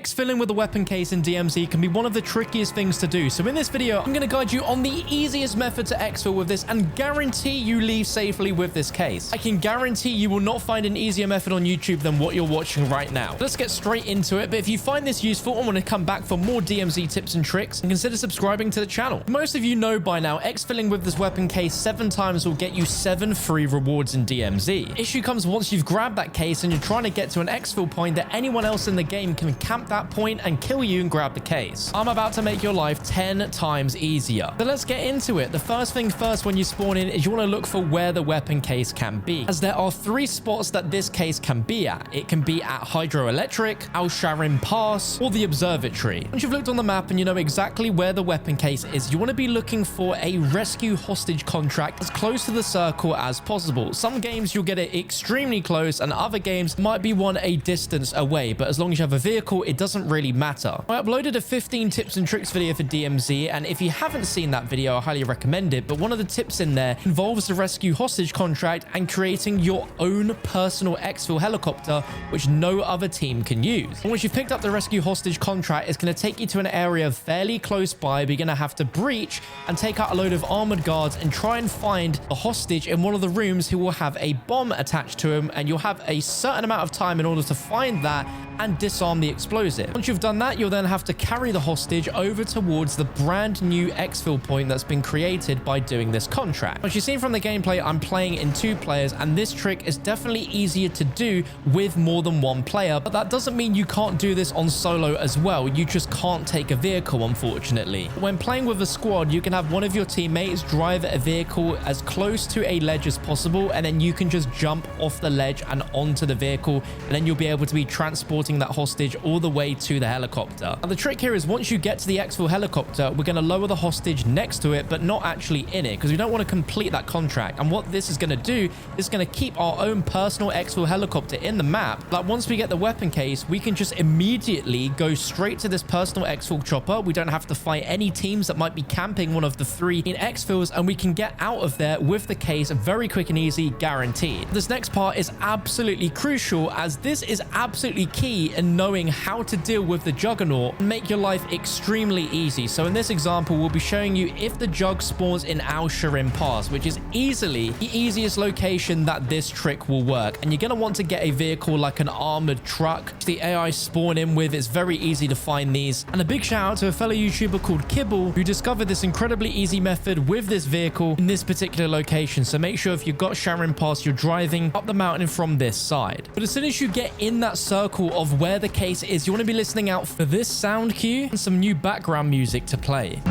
Exfilling with a weapon case in DMZ can be one of the trickiest things to do. So in this video, I'm going to guide you on the easiest method to exfil with this and guarantee you leave safely with this case. I can guarantee you will not find an easier method on YouTube than what you're watching right now. Let's get straight into it. But if you find this useful and want to come back for more DMZ tips and tricks, then consider subscribing to the channel. Most of you know by now, exfilling with this weapon case 7 times will get you 7 free rewards in DMZ. Issue comes once you've grabbed that case and you're trying to get to an exfil point that anyone else in the game can camp that point and kill you and grab the case. I'm about to make your life 10 times easier. So let's get into it. The first thing first when you spawn in is you want to look for where the weapon case can be, as there are 3 spots that this case can be at. It can be at Hydroelectric, Sharim Pass, or the Observatory. Once you've looked on the map and you know exactly where the weapon case is, you want to be looking for a rescue hostage contract as close to the circle as possible. Some games you'll get it extremely close and other games might be one a distance away, but as long as you have a vehicle, it doesn't really matter. I uploaded a 15 tips and tricks video for DMZ, and if you haven't seen that video, I highly recommend it, but one of the tips in there involves the rescue hostage contract and creating your own personal exfil helicopter, which no other team can use. And once you've picked up the rescue hostage contract, it's going to take you to an area fairly close by, but you're going to have to breach and take out a load of armored guards and try and find a hostage in one of the rooms who will have a bomb attached to him, and you'll have a certain amount of time in order to find that and disarm the explosive. Once you've done that, you'll then have to carry the hostage over towards the brand new exfil point that's been created by doing this contract. As you've seen from the gameplay, I'm playing in 2 players, and this trick is definitely easier to do with more than 1 player, but that doesn't mean you can't do this on solo as well. You just can't take a vehicle, unfortunately. When playing with a squad, you can have one of your teammates drive a vehicle as close to a ledge as possible, and then you can just jump off the ledge and onto the vehicle, and then you'll be able to be transporting that hostage all the way to the helicopter. Now, the trick here is once you get to the exfil helicopter, we're going to lower the hostage next to it, but not actually in it, because we don't want to complete that contract. And what this is going to do is going to keep our own personal exfil helicopter in the map. Like, once we get the weapon case, we can just immediately go straight to this personal exfil chopper. We don't have to fight any teams that might be camping one of the 3 in exfils, and we can get out of there with the case very quick and easy, guaranteed. This next part is absolutely crucial, as this is absolutely key in knowing how to deal with the Juggernaut and make your life extremely easy. So in this example, we'll be showing you if the Jug spawns in Sharim Pass, which is easily the easiest location that this trick will work. And you're going to want to get a vehicle like an armored truck. The AI spawn in with, it's very easy to find these. And a big shout out to a fellow YouTuber called Kibble, who discovered this incredibly easy method with this vehicle in this particular location. So make sure if you've got Sharim Pass, you're driving up the mountain from this side. But as soon as you get in that circle of where the case is, you want to be listening out for this sound cue and some new background music to play.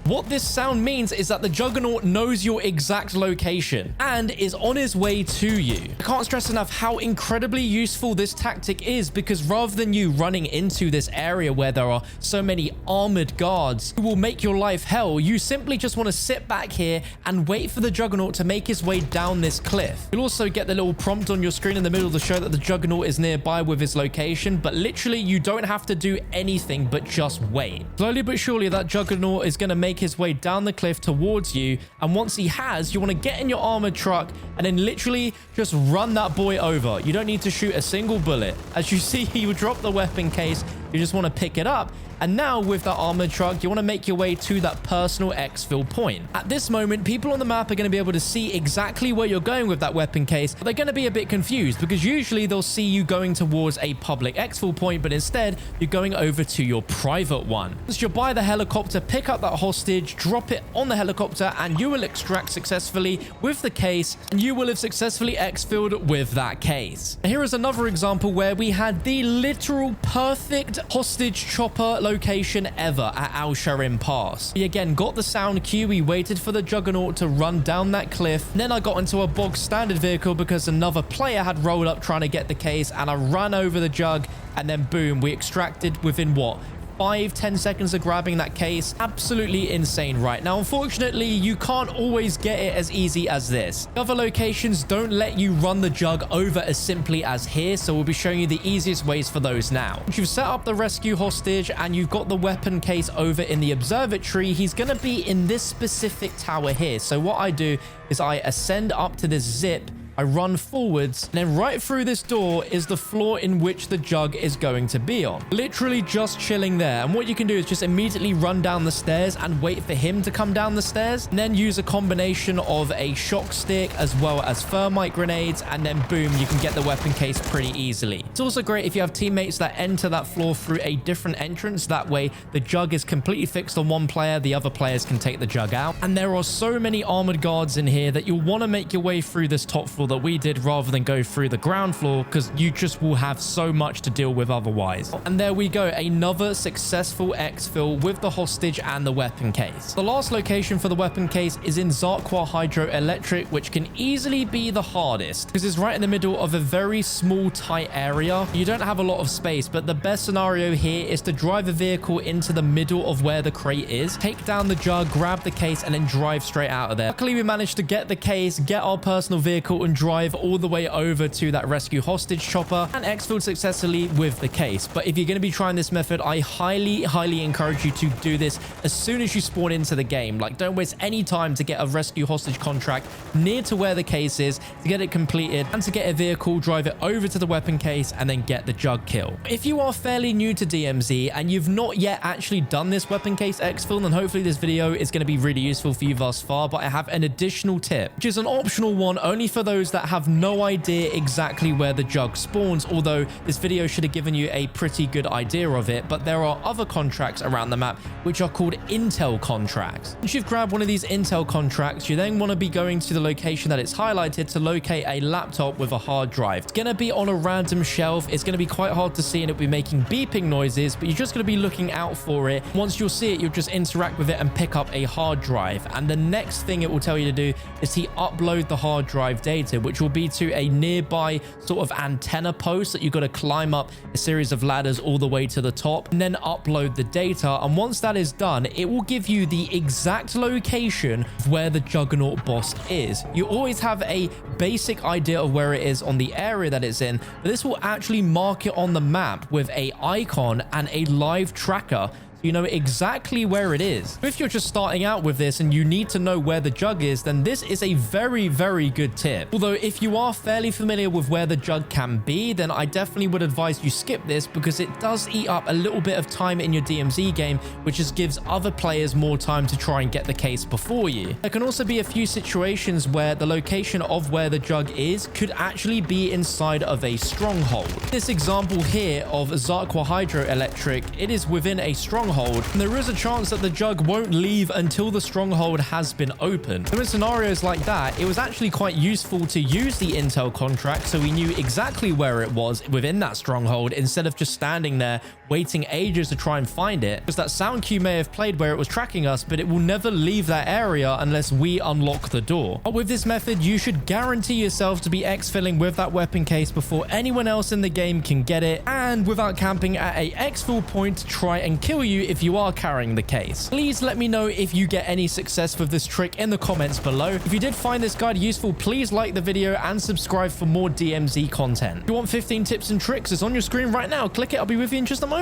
What this sound means is that the Juggernaut knows your exact location and is on his way to you. I can't stress enough how incredibly useful this tactic is, because rather than you running into this area where there are so many armored guards who will make your life hell, you simply just want to sit back here and wait for the Juggernaut to make his way down this cliff. You'll also get the little prompt on your screen in the middle to show that the Juggernaut is nearby with his location, but literally you don't have to do anything but just wait. Slowly but surely that Juggernaut is going to make his way down the cliff towards you, and once he has, you want to get in your armored truck and then literally just run that boy over. You don't need to shoot a single bullet. As you see, he would drop the weapon case. You just want to pick it up, and now with that armored truck, you want to make your way to that personal exfil point. At this moment, people on the map are going to be able to see exactly where you're going with that weapon case, but they're going to be a bit confused, because usually they'll see you going towards a public exfil point, but instead you're going over to your private one. Once you're by the helicopter, pick up that hostage, drop it on the helicopter, and you will extract successfully with the case, and you will have successfully exfilled with that case. And here is another example where we had the literal perfect hostage chopper location ever at Sharim Pass. We again got the sound cue. We waited for the Juggernaut to run down that cliff. And then I got into a bog standard vehicle because another player had rolled up trying to get the case, and I ran over the Jug, and then boom, we extracted within what? 5-10 seconds of grabbing that case. Absolutely insane right now. Unfortunately, you can't always get it as easy as this. Other locations don't let you run the Jug over as simply as here, so we'll be showing you the easiest ways for those now. Once you've set up the rescue hostage and you've got the weapon case over in the observatory, he's going to be in this specific tower here. So what I do is I ascend up to this zip I run forwards, and then right through this door is the floor in which the jug is going to be on. Literally just chilling there. And what you can do is just immediately run down the stairs and wait for him to come down the stairs, and then use a combination of a shock stick as well as thermite grenades, and then boom, you can get the weapon case pretty easily. It's also great if you have teammates that enter that floor through a different entrance. That way the jug is completely fixed on one player, the other players can take the jug out. And there are so many armored guards in here that you'll want to make your way through this top floor that we did rather than go through the ground floor, because you just will have so much to deal with otherwise. And there we go, another successful exfil with the hostage and the weapon case. The last location for the weapon case is in Zarqwa Hydroelectric, which can easily be the hardest because it's right in the middle of a very small tight area. You don't have a lot of space, but the best scenario here is to drive a vehicle into the middle of where the crate is, take down the jug, grab the case, and then drive straight out of there. Luckily, we managed to get the case, get our personal vehicle, and drive all the way over to that rescue hostage chopper and exfilled successfully with the case. But if you're going to be trying this method, I highly encourage you to do this as soon as you spawn into the game. Like, don't waste any time to get a rescue hostage contract near to where the case is, to get it completed, and to get a vehicle, drive it over to the weapon case, and then get the jug kill. If you are fairly new to DMZ and you've not yet actually done this weapon case exfil, then hopefully this video is going to be really useful for you thus far. But I have an additional tip, which is an optional one only for those that have no idea exactly where the jug spawns, although this video should have given you a pretty good idea of it. But there are other contracts around the map which are called intel contracts. Once you've grabbed one of these intel contracts, you then want to be going to the location that it's highlighted to locate a laptop with a hard drive. It's going to be on a random shelf. It's going to be quite hard to see and it'll be making beeping noises, but you're just going to be looking out for it. Once you'll see it, you'll just interact with it and pick up a hard drive. And the next thing it will tell you to do is to upload the hard drive data, which will be to a nearby sort of antenna post that you've got to climb up a series of ladders all the way to the top, and then upload the data. And once that is done, it will give you the exact location of where the Juggernaut boss is. You always have a basic idea of where it is on the area that it's in, but this will actually mark it on the map with a icon and a live tracker, so you know exactly where it is. If you're just starting out with this and you need to know where the jug is, then this is a very good tip. Although if you are fairly familiar with where the jug can be, then I definitely would advise you skip this, because it does eat up a little bit of time in your DMZ game, which just gives other players more time to try and get the case before you. There can also be a few situations where the location of where the jug is could actually be inside of a stronghold. This example here of Zarqwa Hydroelectric, it is within a stronghold, and there is a chance that the jug won't leave until the stronghold has been opened. So in scenarios like that, it was actually quite useful to use the intel contract so we knew exactly where it was within that stronghold, instead of just standing there waiting ages to try and find it, because that sound cue may have played where it was tracking us, but it will never leave that area unless we unlock the door. But with this method, you should guarantee yourself to be exfilling with that weapon case before anyone else in the game can get it, and without camping at a exfil point to try and kill you if you are carrying the case. Please let me know if you get any success with this trick in the comments below. If you did find this guide useful, please like the video and subscribe for more DMZ content. If you want 15 tips and tricks, it's on your screen right now. Click it. I'll be with you in just a moment.